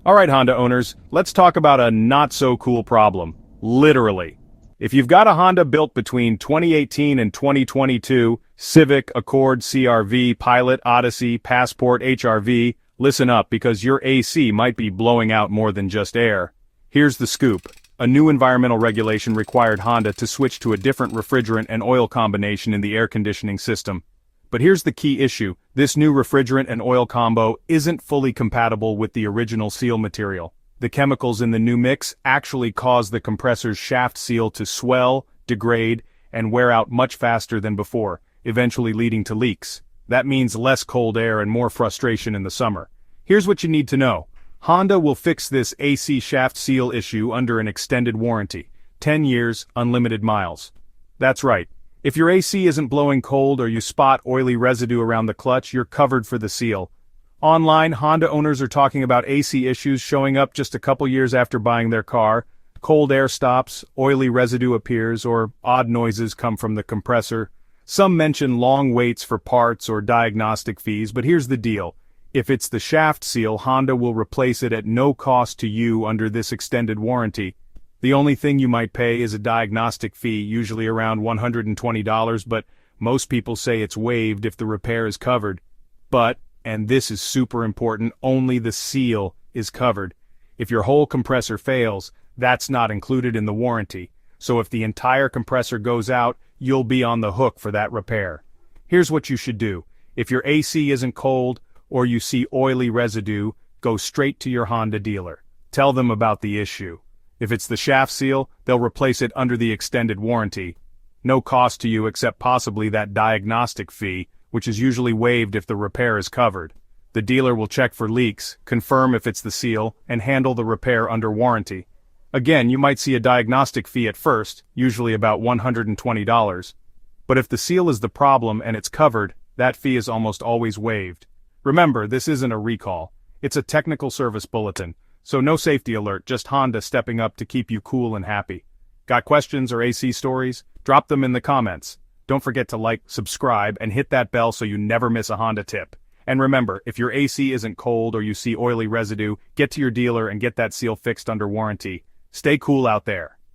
Alright Honda owners, let's talk about a not-so-cool problem. Literally. If you've got a Honda built between 2018 and 2022, Civic, Accord, CR-V, Pilot, Odyssey, Passport, HR-V, listen up because your AC might be blowing out more than just air. Here's the scoop. A new environmental regulation required Honda to switch to a different refrigerant and oil combination in the air conditioning system. But here's the key issue. This new refrigerant and oil combo isn't fully compatible with the original seal material. The chemicals in the new mix actually cause the compressor's shaft seal to swell, degrade, and wear out much faster than before, eventually leading to leaks. That means less cold air and more frustration in the summer. Here's what you need to know. Honda will fix this AC shaft seal issue under an extended warranty. 10 years, unlimited miles. That's right. If your AC isn't blowing cold or you spot oily residue around the clutch, you're covered for the seal. Online, Honda owners are talking about AC issues showing up just a couple years after buying their car. Cold air stops, oily residue appears, or odd noises come from the compressor. Some mention long waits for parts or diagnostic fees, but here's the deal. If it's the shaft seal, Honda will replace it at no cost to you under this extended warranty. The only thing you might pay is a diagnostic fee, usually around $120, but most people say it's waived if the repair is covered. But, and this is super important, only the seal is covered. If your whole compressor fails, that's not included in the warranty. So if the entire compressor goes out, you'll be on the hook for that repair. Here's what you should do. If your AC isn't cold, or you see oily residue, go straight to your Honda dealer. Tell them about the issue. If it's the shaft seal, they'll replace it under the extended warranty. No cost to you except possibly that diagnostic fee, which is usually waived if the repair is covered. The dealer will check for leaks, confirm if it's the seal, and handle the repair under warranty. Again, you might see a diagnostic fee at first, usually about $120. But if the seal is the problem and it's covered, that fee is almost always waived. Remember, this isn't a recall. It's a technical service bulletin. So no safety alert, just Honda stepping up to keep you cool and happy. Got questions or AC stories? Drop them in the comments. Don't forget to like, subscribe, and hit that bell so you never miss a Honda tip. And remember, if your AC isn't cold or you see oily residue, get to your dealer and get that seal fixed under warranty. Stay cool out there.